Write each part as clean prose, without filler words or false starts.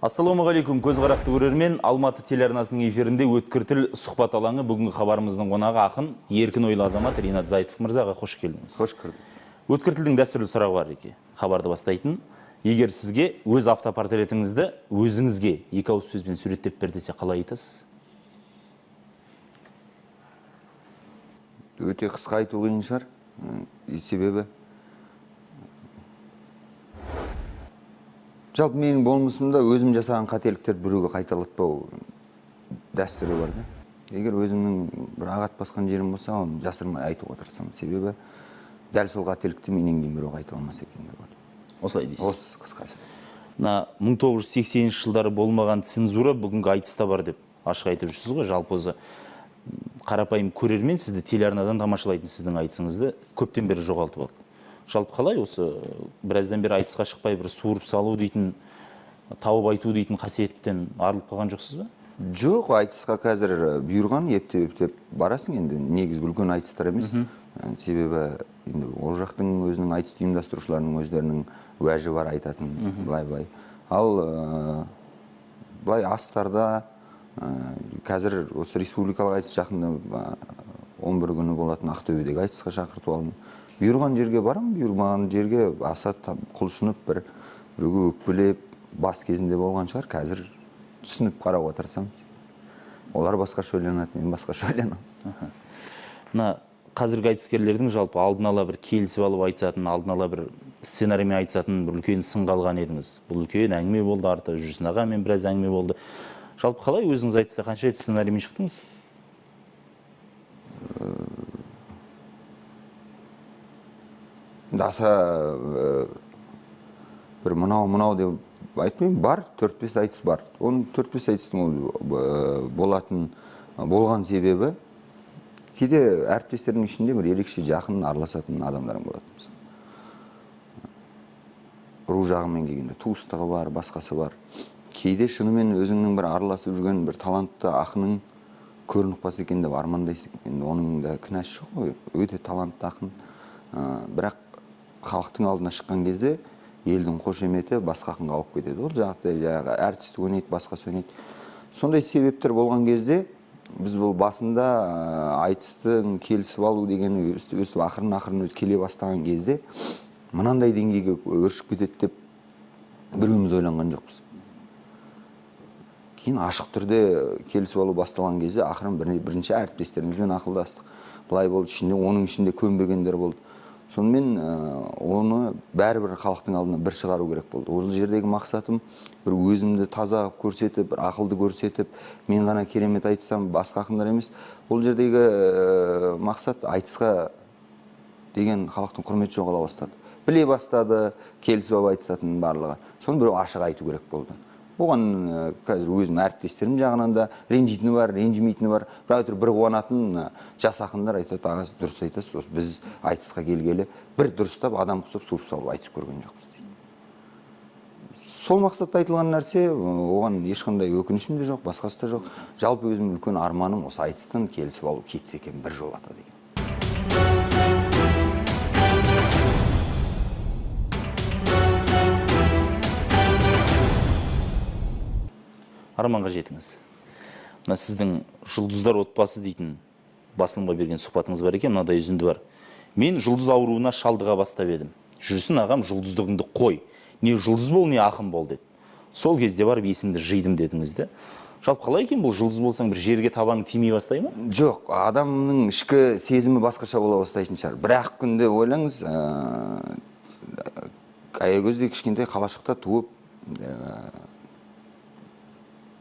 Ассалаумағалейкум, көз қарақты көрермен. Алматы телеарнасының эфирінде өткір тіл сұхбат алаңы. Бүгінгі хабарымыздың қонағы ақын, еркін ойлы азамат Ринат Зайтов мырзаға қош келдіңіз. Қош көрдім. Өткір тілдің дәстүрлі сұрағы бар екен. Хабарды бастайтын. Егер сізге өз автопортретіңізді өзіңізге екі ауыз сөзбен суреттеп бер десе қалай айтасыз? Өте қысқа айту қиын шығар. Себебі жалпы менің болмысымда өзім жасаған қателіктерді біреуге қайталатпау дәстүрі бар да. Егер өзімнің бір ағат басқан жерім болса, оны жасырмай айтуға тырысамын. Себебі дәл сол қателікті менен кейін біреу қайталамас екен деп ойлаймын. Осылай дейсіз. Осы қысқасы. 1980 жылдары болмаған цензура бүгінгі айтыста бар деп ашық айтып жүрсіз ғой. Жалпы өзі қарапайым көрермен сізді телеарнадан тамашалайтын сіздің айтысыңызды көптен бері жоғалтып алды. Жалпы қалай осы біраздан бері айтысқа шықпай бір суырып салу дейтін, тауып айту дейтін қасиеттен арылып қалған жоқсыз ба? Жоқ, айтысқа қазір бұйырған, ептеп барасың енді. Негізгі үлкен айтыстар емес. Себебі енді ол жақтың өзінің айтыс ұйымдастырушыларының өздерінің уәжі бар айтатын, былай. Ал былай астарда қазір осы республикалық айтыс жақында 11 күні болатын Ақтөбедегі айтысқа шақыртып алдым. Бұйырған жерге барам, бұйырмаған жерге аса құлшынып біреуге өкпелеп бас кезінде болған шығар. Қазір түсініп қарауға тырысамын. Олар басқаша ойланады, мен басқаша ойланамын. Қазіргі айтыскерлердің жалпы алдын ала бір келісіп алып айтысатын, алдын ала бір сценариймен айтысатын бір үлкен сынға алған едіңіз. Бұл үлкен әңгіме болды, арты Жүрсін ағамен біраз әңгіме болды. Жалпы қалай өзіңіз айтыста қанша рет сценариймен шықтыңыз? Аса бір мынау деп айтпаймын, бар, 4-5 айтыс бар. Оның 4-5 айтыстың болған себебі кейде әріптестердің ішінде бір ерекше жақын араласатын адамдарың болады. Ру жағымен келгенде туыстығы бар, басқасы бар. Кейде шынымен өзіңнің бір араласып жүрген бір талантты ақының көрініп қалса екен деп армандайсың. Енді оның да кінәсі жоқ қой, өте талантты ақын. Бірақ халықтың алдына шыққан кезде елдің қошеметі басқа ақынға ауып кетеді. Ол жаңағы әртістік ойнайды, басқасы ойнайды. Сондай себептер болған кезде біз бұл басында айтыстың келісіп алу деген өсіп ақырын келе бастаған кезде мынандай деңгейге өршіп кетеді деп біреуміз ойланған жоқпыз. Кейін ашық түрде келісіп алу басталған кезде ақырын бірінші әріптестерімізбен ақылдастық. Былай болды, оның ішінде көнбегендер болды. Сонымен оны бәрібір халықтың алдына бір шығару керек болды. Ол жердегі мақсатым бір өзімді таза көрсетіп, бір ақылды көрсетіп, мен ғана керемет айтсам, басқа ақындар емес. Ол жердегі мақсат айтысқа деген халықтың құрметі жоғала бастады. Біле бастады, келісіп алып айтысатын барлығы. Соны біреу ашық айту керек болды. Оған қазір өзім әріптестерім жағынан да ренжитіні бар, ренжімейтіні бар. Бірақ бір қуанатын жас ақындар айтады, ағасы дұрыс айтасыз, біз айтысқа келгелі бір дұрыстап адам құсап суырып салып айтысып көрген жоқпыз дейді. Сол мақсатта айтылған нәрсе, оған ешқандай өкінішім де жоқ, басқасы да жоқ. Жалпы өзім үлкен арманым осы айтыстан келісіп алу кетсе екен бір жолата деген. Арманға жетіңіз. Сіздің жұлдыздар отбасы дейтін басылымға берген сұхбатыңыз бар екен, мынадай үзінді бар. Мен жұлдыз ауруына шалдыға бастап едім. Жүрсін ағам жұлдыздығыңды қой. Не жұлдыз бол, не ақын бол деді. Сол кезде барып есімді жидым дедіңізді. Жалпы қалай екен бұл жұлдыз болсаң бір жерге табаның тимей бастай ма? Жоқ, адамның ішкі сезімі басқаша бола бастайтын шығар. Бір-ақ күнде ойлаңыз, аягөзде кішкентай қалашықта туып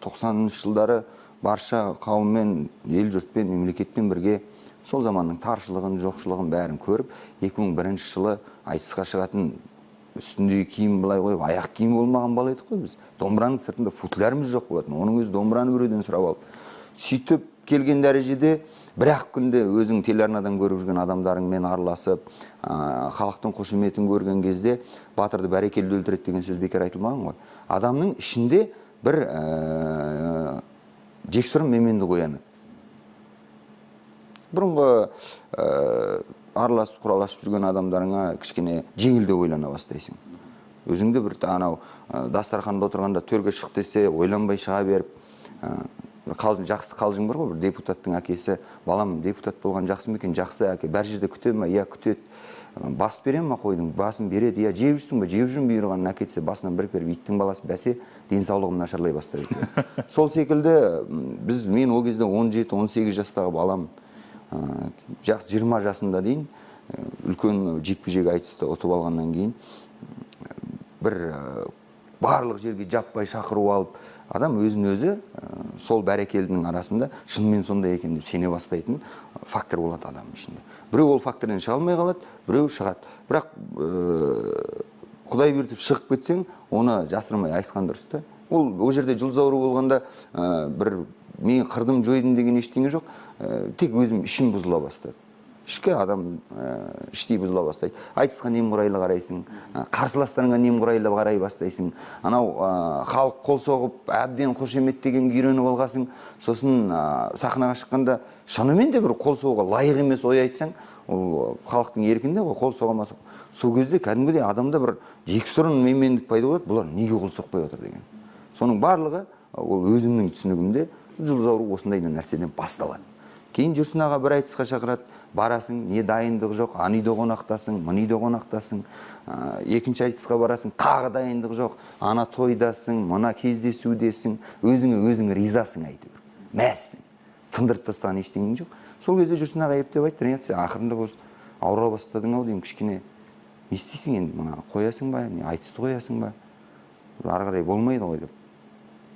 90-шы жылдары барша қауыммен, ел жұртпен, мемлекетпен бірге сол заманның таршылығын, жоқшылығын бәрін көріп, 2001 жылы айтысқа шығатын үстіндегі киім былай қойып, аяқ киім болмаған бала едік қой біз. Домбыраның сыртында футлярымыз жоқ болатын. Оның өзі домбыраны біреуден сұрап алып. Сөйтіп келген дәрежеде бір-ақ күнде өзің телеарнадан көріп жүрген адамдарыңмен араласып, халықтың қошеметін көрген кезде батырды бәрекелді өлтіреді деген сөз бекер айтылмаған ғой. Адамның ішінде бір жексұрын меменді қоянады. Бұрынғы араласып құраласып жүрген адамдарыңа кішкене жеңілдеу ойлана бастайсың. өзіңде бір анау дастарханда отырғанда төрге шық десе ойланбай шыға беріп, жақсы қалжың бар ғой, бір депутаттың әкесі, балам депутат болған жақсы ма екен? Жақсы әке, бәр жерде күте ме? Иә, күтеді. Бас берем ма қойдың? Басын береді. Иә, жеп жүрсің ба? Жеп жүрмін бұйырғанын әкетсе, басынан бір беріп, иттің баласы бәсе, денсаулығым нашарлай бастайды. Сол секілді мен ол кезде 17-18 жастағы балам, жақсы 20 жасында дейін үлкен жекпе-жек айтысты ұтып алғаннан кейін бір барлық жерге жаппай шақыру алып, адам өзін-өзі сол бәрекелдің арасында шынымен сондай екен деп сене бастайтын фактор болады адамның ішінде. Біреу ол фактордан шыға алмай қалады, біреу шығады. Бірақ Құдай беріп шығып кетсең, оны жасырмай айтқан дұрыс та. Ол жерде жұлдыз ауруы болғанда бір мен қырдым, жойдым деген ештеңе жоқ. Тек өзім ішім бұзыла бастады. Ішкі адам іштей бұзыла бастайды. Айтысқа немқұрайлы қарайсың, қарсыластарыңа немқұрайлы қарай бастайсың. Анау халық қол соғып, әбден қошеметтеген үйреніп алғасың. Сосын сахнаға шыққанда шынымен де бір қол соғуға лайық емес ой айтсаң, ол халықтың еркінде ғой, қол соғамаса. Сол кезде кәдімгідей адамда бір жексұрын менмендік пайда болады, бұлар неге қол соқпай отыр деген. Соның барлығы ол өзімнің түсінігімде жұлдыз ауруы осындай нәрседен басталады. Кейін жүрсін аға бір айтысқа шақырады, барасың, не дайындық жоқ, ан үйде қонақтасың, мын үйде қонақтасың, екінші айтысқа барасың, тағы дайындық жоқ, ана тойдасың, мына кездесудесің, өзің ризасың әйтеуір, мәссің, тындырып тастаған ештеңең жоқ. Сол кезде жүрсін аға ептеп айтты, Ринат, сен ақырында болсын, ауыра бастадың ау деймін, кішкене не істейсің енді, мына қоясың ба, не айтысты қоясың ба, ары қарай болмайды ғой деп.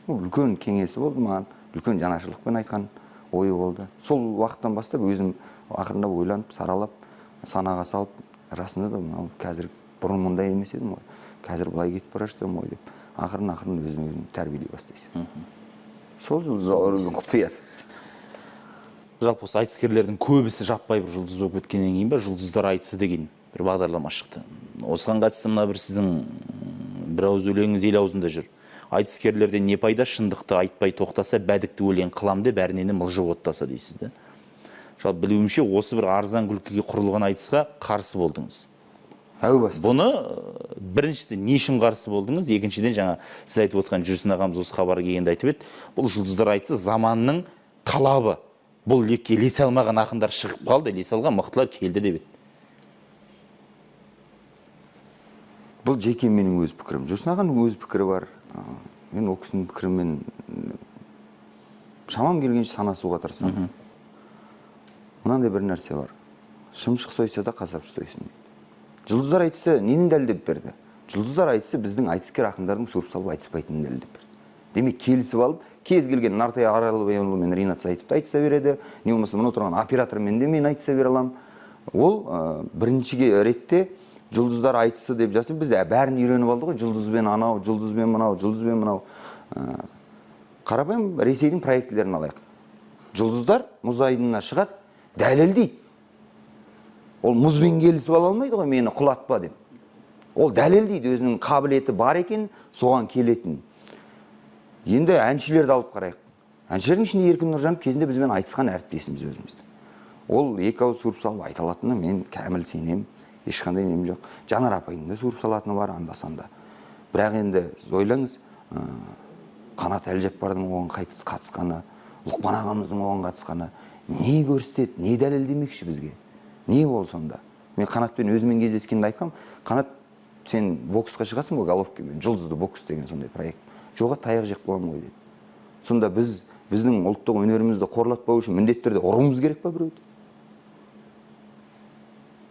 Үлкен кеңесі болды маған, үлкен жанашырлықпен айтқан ойы болды. Сол уақыттан бастап өзім ақырындап ойланып, саралап, санаға салып, расында да мынау қазір бұрын мұндай емес едім ғой. Қазір былай кетіп бара жатырмын ғой деп, ақырын өзін тәрбиелей бастайсың. Сол жұлдыз ауруының құпиясы. Жалпы осы айтыскерлердің көбісі жаппай бір жұлдыз болып кеткеннен кейін ба, жұлдыздар айтысы деген бір бағдарлама шықты. Осыған қатысты мына бір сіздің бір ауыз өлеңіңіз ел аузында жүр. Айтыскерлерден не пайда, шындықты айтпай тоқтаса, бәдікті өлең қылам деп бәрінен мылжып оттаса дейсіз де. Жалпы білуімше осы бір арзан күлкіге құрылған айтысқа қарсы болдыңыз. Әу баста. Бұны біріншісі не үшін қарсы болдыңыз? Екіншіден жаңа сіз айтып отқан жүрсін ағамыз осы хабарға келгенде айтып еді, бұл жұлдыздар айтысы заманның талабы. Бұл лекке ілесе алмаған ақындар шығып қалды, ілесе алған мықтылар келді деп еді. Бұл жеке менің өз пікірім. Жүрсін ағаның өз пікірі бар. Мен ол кісінің пікірімен шамам келгенше санасуға тырысамын. Мынандай бір нәрсе бар. Шымшық сойса да қасапшы сойсын дейді. Жұлдыздар айтысы нені дәлдеп берді? Жұлдыздар айтысы біздің айтыскер ақындардың сөріп салып айтыспайтынын дәлдеп берді. Демек келісіп алып, кез келген Нартай Аралбайұлы мен Ринат Сайтып айтыса береді, не болмаса мұны отырған оператормен де мен айтыса бере аламын. Ол бірінші ретте жұлдыздар айтысы деп жазып, біз бәрін үйреніп алды ғой, жұлдызбен анау, жұлдызбен мынау, жұлдызбен мынау. Қарапайым Ресейдің проектілерін алайық. Жұлдыздар мұз айдынына шығады, дәлелдейді. Ол мұзбен келісіп ала алмайды ғой, мені құлатпа деп. Ол дәлелдейді, өзінің қабілеті бар екен, соған келетін. Енді әншілерді алып қарайық. Әншілердің ішінде Еркін Нұржанов кезінде бізбен айтысқан әріптесіміз өзімізді. Ол екі ауыз суырып салып айта алатынына мен кәміл сенемін. Ешқандай нем жоқ. Жанар апайдың да суырып салатыны бар анда-санда. Бірақ енді ойлаңыз, Қанат Әлжаппардың оған қатысқаны, Лұқпан ағамыздың оған қатысқаны не көрсетеді, не дәлелдемекші бізге? Не ол сонда? Мен Қанатпен өзімен кездескенде айтқам, Қанат, сен боксқа шығасың ғой, головкамен, жұлдызды бокс деген сондай проект. Жоға таяқ жеп қоямын ғой деді. Сонда біздің ұлттық өнерімізді қорлатпау үшін міндетті түрде ұруымыз керек па біреуді?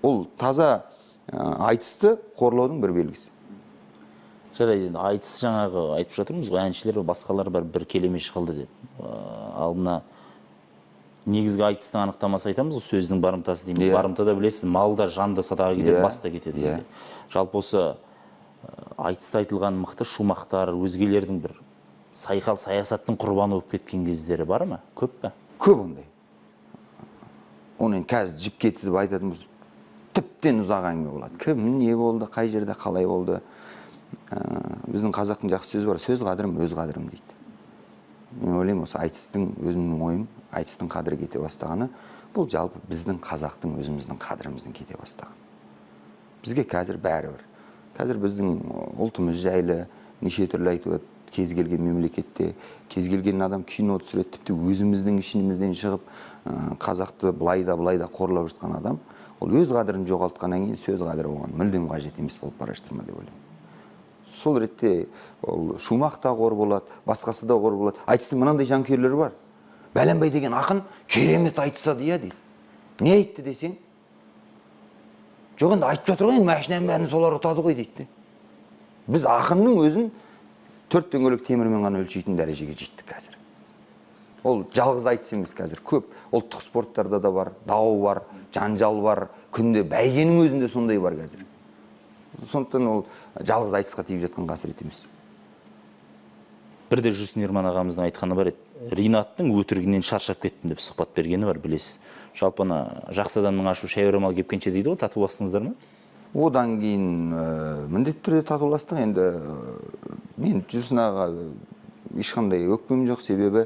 Ол таза айтысты қорлаудың бір белгісі. Жарайды, енді айтыс жаңағы айтып жатырмыз ғой, әншілер басқалар бір келеме шығылды деп. Алдына негізгі айтыстың анықтамасы айтамыз ғой, сөздің барымтасы дейміз. Барымтада білесіз, малда жанда садаға кетеді, баста кетеді. Жалпы осы айтыста айтылған мықты шумақтар, өзгелердің бір сайқал саясаттың құрбаны болып кеткен кездері бар ма? Көп пе? Көп ондай. Оны қазір жіп кетізіп айтатынбыз, тіптен ұзақ әңгіме болады. Кім не болды, қай жерде қалай болды? Біздің қазақтың жақсы сөзі бар, сөз қадірім, өз қадірім дейді. Мен ойлаймын, осы айтыстың өзімнің ойым, айтыстың қадірі кете бастағаны, бұл жалпы біздің қазақтың өзіміздің қадіріміздің кете бастағаны. Бізге қазір бәрібір. қазір біздің ұлтымыз жайлы неше түрлі айтып өтті. Кез келген мемлекетте, кез келген адам кино түсіреді, тіпті өзіміздің ішімізден шығып, қазақты былайда қорлап жатқан адам, ол өз қадірін жоғалтқаннан кейін сөз қадірі оған мүлдем қажет емес болып бара жатыр ма деп ойлаймын. Сол ретте ол Шумақ та қор болады, басқасы да қор болады. Айтыстың мынандай жанкүйерлері бар. Бәленбай деген ақын керемет айтысады дейді. Не айтты десең? Жоқ, енді айтып жатыр ғой, машинаның бәрін солар ұтады ғой дейді. Біз ақынның өзін 4 дөңгелек темірмен ғана өлшейтін дәрежеге жеттік қазір. Ол жалғыз айтыс емес қазір. Көп ұлттық спорттарда да бар, дау бар, жанжал бар, күнде бәйгенің өзінде сондай бар қазір. Сондықтан ол жалғыз айтысқа тиіп жатқан қасірет емес. Бірде Жүрсін Ерман ағамыздың айтқаны бар еді. Ринаттың өтірігінен шаршап кеттім деп сұхбат бергені бар, білесіз. Жалпы жақсы адамның ашу шәуірамал кепкенше дейді ғой, татуластыңыздар ма? Одан кейін міндетті түрде татуластық. Енді мен Жүрсін аға ешқандай өкпем жоқ, себебі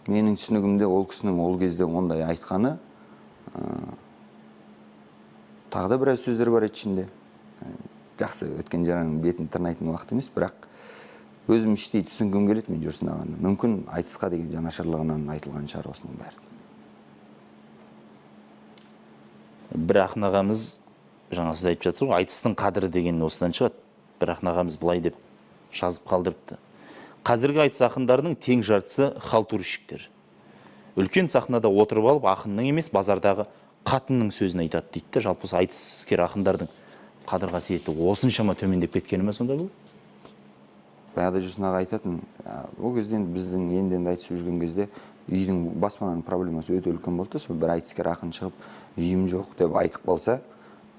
менің түсінігімде ол кісінің ол кезде ондай айтқаны тағы да біраз сөздер бар ішінде. Жақсы, өткен жараның бетін тырнайтын уақыт емес, бірақ өзім іштей түсінгім келеді мен Жүрсін ағаны. Мүмкін айтысқа деген жанашырлығынан айтылған шығар осының бәрі. Бір ақын ағамыз, жаңа сіз айтып жатыр ғой, айтыстың қадірі деген осыдан шығады. Бір ақын ағамыз былай деп жазып қалдырыпты. Қазіргі айтыс ақындарының тең жартысы халтурщиктер. Үлкен сахнада отырып алып, ақынның емес, базардағы қатынның сөзін айтады дейді. Жалпы осы айтыскер ақындардың қадір қасиеті осыншама төмендеп кеткені ме сонда бұл? Баяғыда Жүрсін аға айтатын, ол кезден біздің енді айтысып жүрген кезде үйдің баспананың проблемасы өте үлкен болды. Сол бір айтыскер ақын шығып, үйім жоқ деп айтып қалса,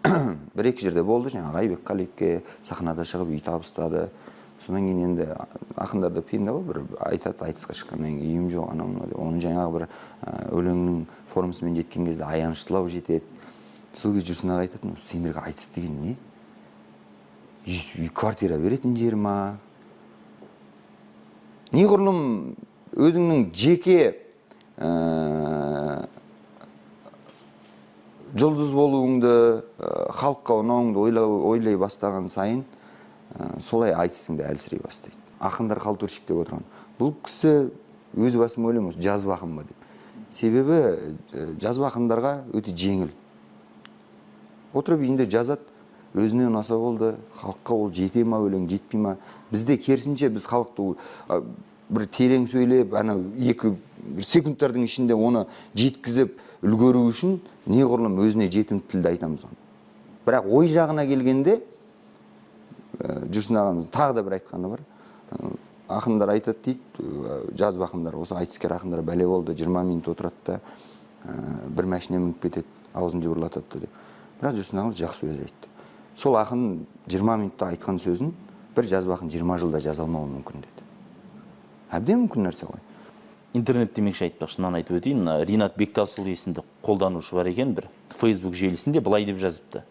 бір-екі жерде болды. Жаңағы Айбек Қалипке сахнада шығып үй табыстады. Содан кейін енді ақындарда пейілді ғой, бір айтады, айтысқа шыққаннан кейін үйім жоқ, анау оны жаңағы бір өлеңнің формасымен жеткен кезде аяныштылау жетеді. Сол кезде Жүрсін аға айтатын, сендерге айтыс деген не? Үй квартира беретін жер ма? Неғұрлым өзіңнің жеке жұлдыз болуыңды, халыққа ұнауыңды ойлай бастаған сайын, солай айтыстың да әлсірей бастайды. Ақындар халтурщик деп отырған. Бұл кісі өз басым ойлаймын, жазба ақын ба деп. Себебі жазба ақындарға өте жеңіл. Отырып үйінде жазады, өзіне ұнаса болды, халыққа ол жете ма, өлең жетпей ма? Бізде керісінше біз халықты бір терең сөйлеп, екі секундтардың ішінде оны жеткізіп үлгеру үшін неғұрлым өзіне жетімді тілді айтамыз. Бірақ ой жағына келгенде Жүрсін ағамыздың тағы да бір айтқаны бар. Ақындар айтады дейді, жазба ақындар, осы айтыскер ақындар бәле болды, 20 минут отырады да, бір машина мініп кетеді, аузын жыбырлатады деп. Бірақ Жүрсін ағамыз жақсы сөз айтты. Сол ақын 20 минутта айтқан сөзін бір жазба ақын 20 жылда жаза алмауы мүмкін деді. Әбден мүмкін нәрсе ғой. Интернет демекші айтпақшы, мынаны айтып өтейін. Ринат Бектасұлы есімді қолданушы бар екен, бір Facebook желісінде былай деп жазыпты.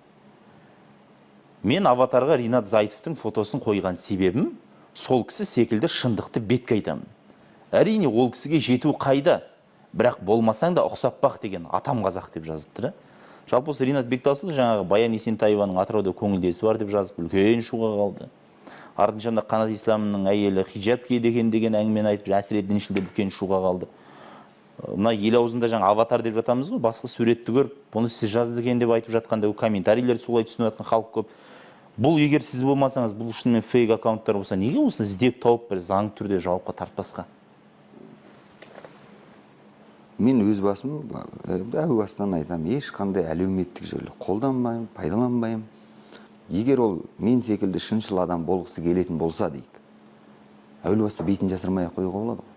Мен аватарға Ринат Зайтовтың фотосын қойған себебім, сол кісі секілді шындықты бетке айтамын. Әрине, ол кісіге жету қайда, бірақ болмасаң да ұқсап бақ деген атам қазақ деп жазыпты. Жалпы осы Ринат Бектасұлы жаңағы Баян Есентаеваның Атырауда көңілдесі бар деп жазып, үлкен шуға қалды. Артыншамда Қанат Исламның әйелі хиджаб киеді екен деген әңгімені айтып, әсірет діншілде үлкен шуға қалды. Мына ел аузында жаңа аватар деп жатамыз ғой, басқа суретті көріп, бұны сіз жазды екен деп айтып жатқанда, комментарийлер солай түсініп жатқан халық көп. Бұл егер сіз болмасаңыз, бұл шынымен фейк аккаунттар болса, неге осыны іздеп тауып бір заңды түрде жауапқа тартпасқа? Мен өз басым, әу бастан айтамын, ешқандай әлеуметтік желі қолданбаймын, пайдаланбаймын. Егер ол мен секілді шыншыл адам болғысы келетін болса дейік, әуел баста бетін жасырмай ақ қоюға болады ғой.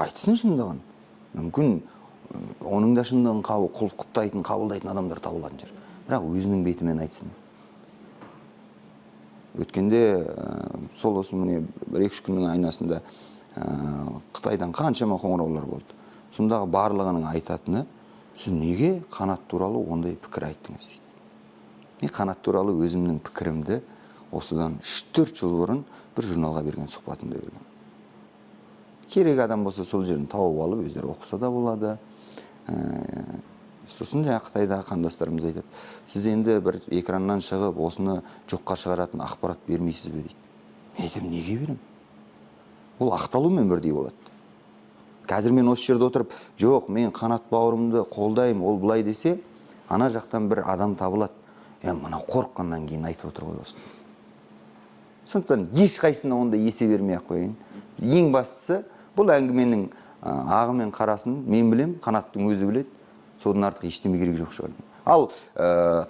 Айтсын шындығын. Мүмкін оның да шындығын құптайтын, қабылдайтын адамдар табылатын шығар. Бірақ өзінің бетімен айтсын. Өткенде сол осы міне 1-2 күннің айнасында Қытайдан қаншама қоңыраулар болды. Сондағы барлығының айтатыны, сіз неге қанат туралы ондай пікір айттыңыз дейді. Мен қанат туралы өзімнің пікірімді осыдан 3-4 жыл бұрын бір журналға берген сұхбатымда берген. Керек адам болса сол жерін тауып алып, өздері оқыса да болады. Сосын жаңа Қытайдағы қандастарымыз айтады, сіз енді бір экраннан шығып, осыны жоққа шығаратын ақпарат бермейсіз бе дейді. Мен айтамын, неге беремін? Ол ақталумен бірдей болады. Қазір мен осы жерде отырып, жоқ, мен Қанат бауырымды қолдаймын, ол былай десе, ана жақтан бір адам табылады. Мынау қорыққаннан кейін айтып отыр ғой осыны. Сондықтан ешқайсына онда есе бермей ақ қояйын. Ең бастысы, бұл әңгіменің ағы мен қарасын мен білем, Қанаттың өзі біледі. Содан артық ештеме керек жоқ шығар. Ал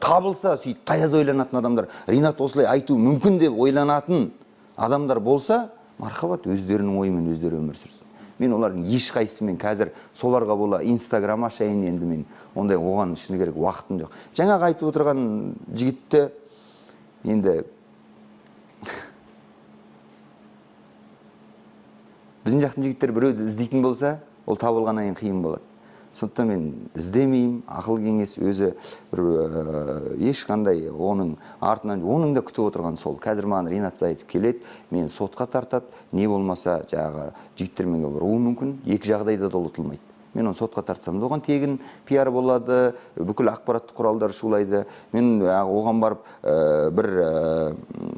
табылса, сөйтіп таяз ойланатын адамдар, Ринат осылай айту мүмкін деп ойланатын адамдар болса, мархабат, өздерінің ойымен өздері өмір сүрсін. Мен олардың ешқайсысымен қазір соларға бола Инстаграм ашайын, енді мен ондай оған шыны керек уақытым жоқ. Жаңағы айтып отырған жігітті енді біздің жақтың жігіттер біреуді іздейтін болса, ол табылғаннан кейін қиын болады. Сондықтан мен іздемеймін, ақыл кеңес өзі ешқандай оның артынан, оның да күтіп отырған сол. Қазір маған Ринат Зайытов келеді, мен сотқа тартады, не болмаса жаңағы жігіттермен ұруы мүмкін, екі жағдайда да ұтылмайды. Мен оны сотқа тартсам да оған тегін пиар болады, бүкіл ақпараттық құралдар шулайды. Мен оған барып бір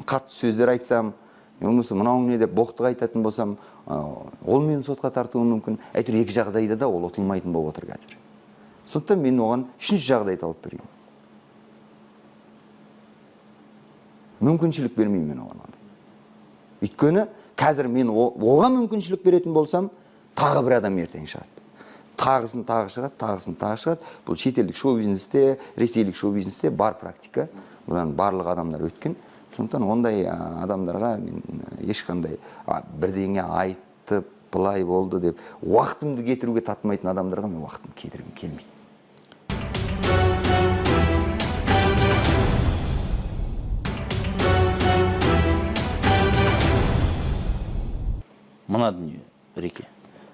қатты сөздер айтсам, болмаса мынауың не деп боқтық айтатын болсам, ол мені сотқа тартуы мүмкін. Әйтеуір екі жағдайда да ол ұтылмайтын болып отыр қазір. Сондықтан мен оған үшінші жағдай тауып берейін. Мүмкіншілік бермеймін мен оған. Өйткені қазір мен оған мүмкіншілік беретін болсам, тағы бір адам ертең шығады. Тағысын тағы шығады, тағысын тағы шығады. Бұл шетелдік шоу-бизнесте, ресейлік шоу-бизнесте бар практика. Бұдан барлық адамдар өткен. Сондықтан ондай адамдарға мен ешқандай бірдеңе айтып, былай болды деп, уақытымды кетіруге татымайтын адамдарға мен уақытымды кетіргім келмейді. Мына дүние, Реке.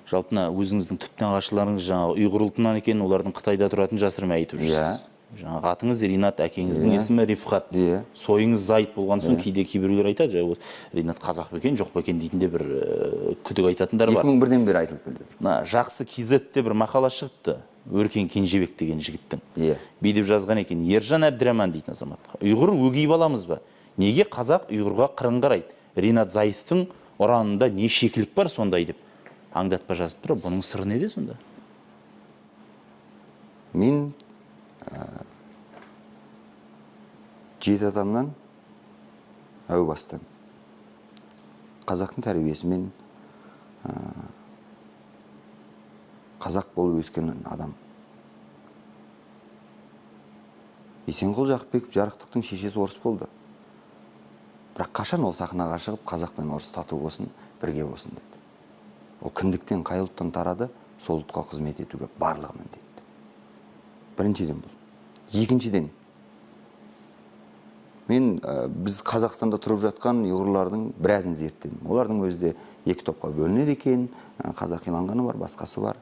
Жалпына өзіңіздің түптен ғашыларыңыз жаңағы ұйғыр ұлтынан екен, олардың Қытайда тұратын жасырмай айтып жүрсіз. Жаңағы атыңыз Ринат, әкеңіздің есімі Рифқат. Сойыңыз Зайыт болған соң кейде кейбіреулер айтады, Ринат қазақ ба екен, жоқ па екен дейтін де бір күдік айтатындар бар. 2001-ден бері айтылып келді. Жақсы KZ-те бір мақала шығыпты, Өркен Кенжебек деген жігіттің. Бейдеп жазған екен, Ержан Әбдіраман дейтін азаматқа. Ұйғыр өгей баламыз ба? Неге қазақ ұйғырға қырын қарайды? Ринат Зайытовтың ұранында не шекілік бар сондай деп аңдатпа жазып тұр. Бұның сыры неде сонда? Мен 7 адамнан әу бастан қазақтың тәрбиесімен қазақ болып өскен адам. Есенқұл Жақыпбеков жарықтықтың шешесі орыс болды. Бірақ қашан ол сахнаға шығып қазақ пен орыс тату болсын, бірге болсын деді. Ол кіндіктен, қай ұлттан тарады, сол ұлтқа қызмет етуге барлығы міндетті. Біріншіден бұл. Екіншіден, мен біз Қазақстанда тұрып жатқан ұйғырлардың біразын зерттедім. Олардың өзі де екі топқа бөлінеді екен, қазақиланғаны бар, басқасы бар.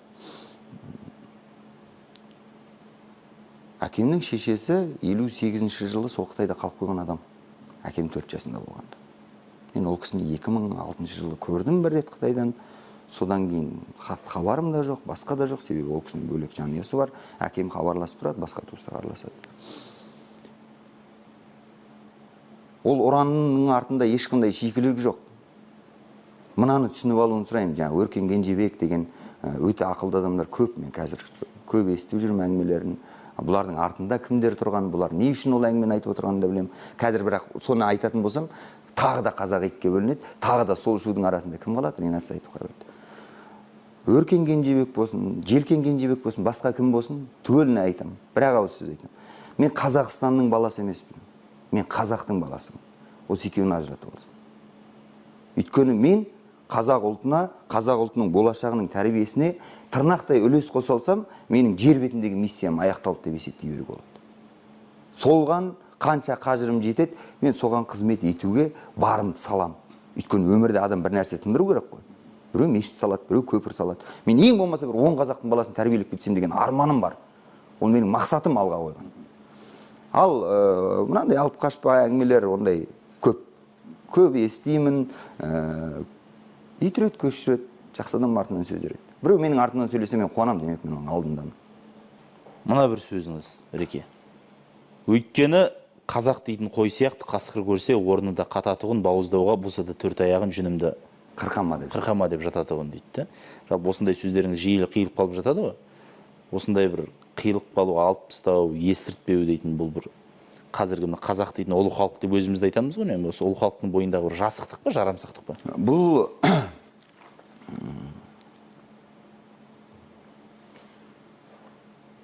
Әкемнің шешесі 58-ші жылы сол Қытайда қалып қойған адам. Әкем 4 жасында болғанда. Мен ол кісіні 2006 жылы көрдім бір рет Қытайдан. Содан кейін хабарым да жоқ, басқа да жоқ, себебі ол кісінің бөлек жанұясы бар. Әкем хабарласып тұрады, басқа туыстар араласады. Ол ұранның артында ешқандай шикілік жоқ. Мынаны түсініп алуын сұраймын. Жаңа Өркен Кенжебек деген өте ақылды адамдар көп, мен қазір көп естіп жүрмін әңгімелерін. Бұлардың артында кімдер тұрған, бұлар не үшін ол әңгімені айтып отырғанын да білемін. Қазір бірақ соны айтатын болсам, тағы да қазақ екіге бөлінеді, тағы да сол үшеудің арасында кім қалады? Ринат Зайытов қалады. Өркен Кенжебек болсын, Желкен Кенжебек болсын, басқа кім болсын, түгеліне айтамын. Бір ауыз сөз айтамын. Мен Қазақстанның баласы емеспін. Мен қазақтың баласымын. Осы екеуін ажыратып алсын. Өйткені мен қазақ ұлтына, қазақ ұлтының болашағының тәрбиесіне тырнақтай үлес қоса алсам, менің жер бетіндегі миссиям аяқталды деп есептей беруге болады. Солған қанша қажырым жетеді, мен соған қызмет етуге барымды салам. Өйткені өмірде адам бір нәрсе тындыру керек қой. Біреу мешіт салады, біреу көпір салады. Мен ең болмаса бір 10 қазақтың баласын тәрбиелеп кетсем деген арманым бар. Ол менің мақсатым алға қойған. Ал мынандай алып қашпа әңгімелер ондай көп естимін. Ит үреді, көш жүреді, жақсы адам артынан сөз жүреді. Біреу менің артынан сөйлесе мен қуанам демек, мен оның алдындамын. Мына бір сөзіңіз, Реке. Өйткені қазақ дейтін қой сияқты қасқыр көрсе, орнында қататұғын бауыздауға болса да төрт аяғын жүнімді қырқама деп жататұғын дейді. Жалпы осындай сөздеріңіз жиілі қиылып қалып жатады ғой. Осындай бір қиылып қалу, алып тастау, естіртпеу дейтін бұл бір қазіргі қазақ дейтін ұлы халық деп өзімізді айтамыз ғой. Осы ұлы халықтың бойындағы бір жасықтық па, жарамсақтық па? Бұл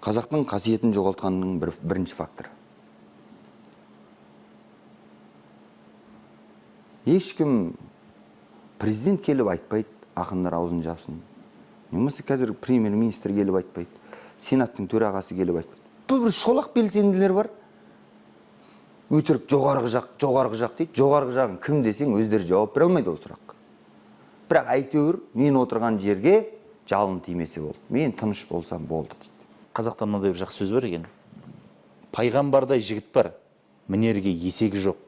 қазақтың қасиетін жоғалтқанның бірінші фактор. Ешкім президент келіп айтпайды, ақындар аузын жапсын. Немесе қазір премьер-министр келіп айтпайды, сенаттың төрағасы келіп айтпайды. Бұл бір шолақ белсенділер бар. Өтірік жоғарғы жақ дейді. Жоғарғы жағын кім десең, өздері жауап бере алмайды ол сұраққа. Бірақ әйтеуір мен отырған жерге жалын тимесе болды. Мен тыныш болсам болды дейді. Қазақта мынандай бір жақсы сөз бар екен. Пайғамбардай жігіт бар, мінерге есегі жоқ.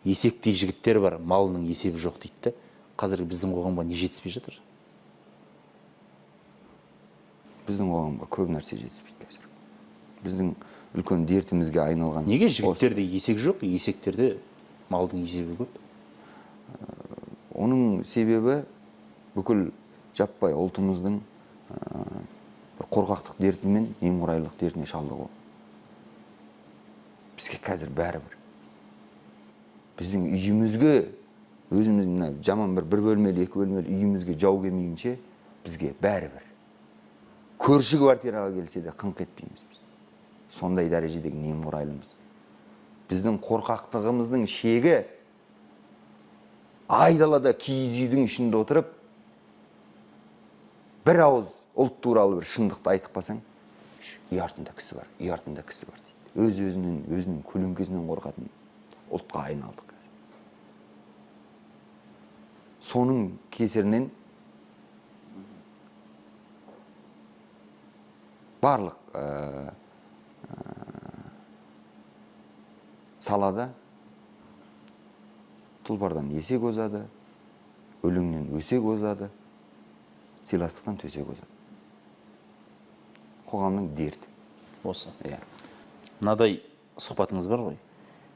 Есектей жігіттер бар, малының есебі жоқ дейді. Қазіргі біздің қоғамға не жетіспей жатыр? Біздің қоғамға көп нәрсе жетіспейді қазір. Біздің үлкен дертімізге айналған. Неге жігіттерде есек жоқ, есектерде малдың есебі көп? Оның себебі бүкіл жаппай ұлтымыздың қорқақтық дерті мен немқұрайлық дертіне шалдығу. Бізге қазір бәрібір. Біздің үйімізге, өзіміздің жаман бір бөлмелі, екі бөлмелі үйімізге жау келмейінше бізге бәрібір. Көрші квартираға келсе де қыңқ етпейміз біз. Сондай дәрежедегі немқұрайлымыз. Біздің қорқақтығымыздың шегі айдалада киіз үйдің ішінде отырып, бір ауыз ұлт туралы бір шындықты айтып қалсаң, үй артында кісі бар, үй артында кісі бар дейді. Өзінің көлеңкесінен қорқатын ұлтқа айналдық. Соның кесірінен барлық салада тұлпардан есек озады, өлеңнен өсек озады, сыйластықтан төсек озады. Қоғамның дерті. Осы. Мынадай сұхбатыңыз бар ғой.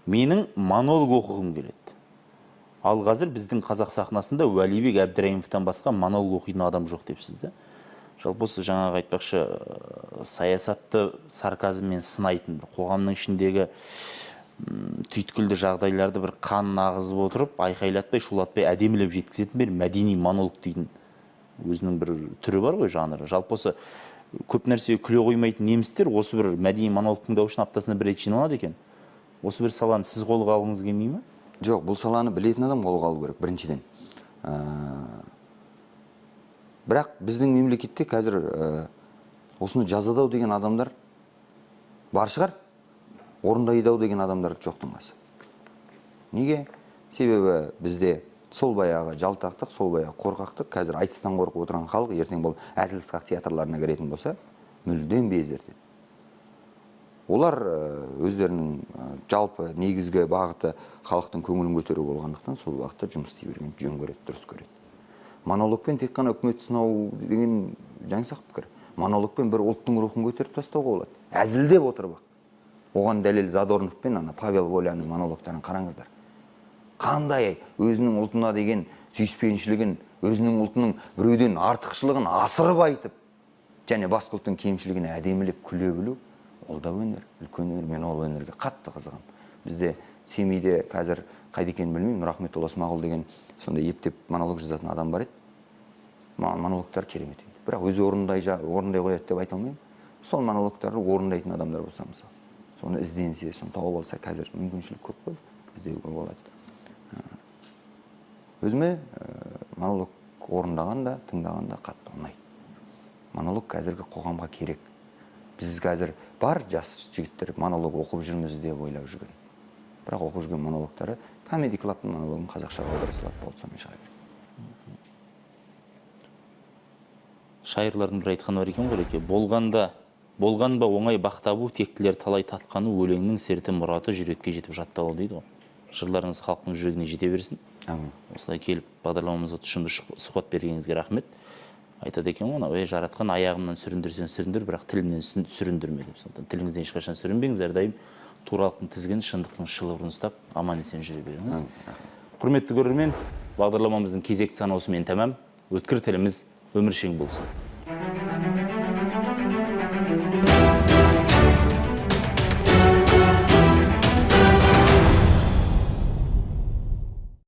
Менің монолог оқығым келеді. Ал қазір біздің қазақ сахнасында Уәлибек Әбдірайымовтан басқа монолог оқитын адам жоқ депсіз. Жалпы осы жаңағы айтпақшы саясатты сарказммен сынайтын, қоғамның ішіндегі түйткілді жағдайларды бір қанын ағызып отырып, айқайлатпай, шулатпай, әдемілеп жеткізетін бір мәдени монолог дейтін өзінің бір түрі бар ғой, жанры. Жалпы осы көп нәрсеге күле қоймайтын немістер осы бір мәдени монолог тыңдау үшін аптасына бір рет жиналады екен. Осы бір саланы сіз қолға алғыңыз келмей ме? Жоқ, бұл саланы білетін адам қолға алу керек, біріншіден. Бірақ біздің мемлекетте қазір осыны жазадау деген адамдар бар шығар, орындайдау деген адамдар жоқтың қасы. Неге? Себебі бізде сол баяғы жалтақтық, сол баяғы қорқақтық, қазір айтыстан қорқып отырған халық ертең бұл әзіл-сықақ театрларына кіретін болса, мүлдем бездірді. Олар өздерінің жалпы негізгі бағыты халықтың көңілін көтеру болғандықтан сол бағытта жұмыс істей берген жөн көреді, дұрыс көреді. Монологпен тек қана үкімет сынау деген жаңсақ пікір. Монологпен бір ұлттың рухын көтеріп тастауға болады. Әзілдеп отырып. Оған дәлел Задорнов пен Павел Воляның монологтарын қараңыздар. Қандай өзінің ұлтына деген сүйіспеншілігін, өзінің ұлтының біреуден артықшылығын асырып айтып, және басқа ұлттың кемшілігін әдемілеп күле білу, ол да өнер, үлкен өнер. Мен ол өнерге қатты қызығам. Бізде Семейде қазір қайда екенін білмеймін, Нұрахметұлы Осмағұл деген сондай ептеп монолог жазатын адам бар еді. Монологтар керемет еді. Бірақ өзі орындай қояды деп айта алмаймын. Сол монологтарды орындайтын адамдар болса мысалы, соны ізденсе, соны тауып алса, қазір мүмкіншілік көп қой, іздеуге болады. Өзіме монолог орындаған да, тыңдаған да қатты ұнайды. Монолог қазіргі қоғамға керек. Біз қазір бар жас жігіттер монолог оқып жүрміз деп ойлап жүрген. Бірақ оқып жүрген монологтары Comedy Club'ның монологын қазақшаға аударып салады, болды, сонымен шыға береді. Шайырлардың бір айтқаны бар екен ғой, Реке. Болған ба оңай бақ табу, тектілер талай татқаны, өлеңнің серті мұраты жүрекке жетіп жатталу дейді ғой. Жырларыңыз халықтың жүрегіне жете берсін. Амин. Осылай келіп бағдарламамызға тұшымды сұхбат бергеніңізге рахмет. айтады екен ғой, ей жаратқан, аяғымнан сүріндірсең сүріндір, бірақ тілімнен сүріндірме деп. Сондықтан тіліңізден ешқашан сүрінбеңіз, әрдайым туралықтың тізгінін, шындықтың шылбырын ұстап аман есен жүре беріңіз. Құрметті көрермен, бағдарламамыздың кезекті саны осымен тәмам. Өткір тіліміз өміршең болсын.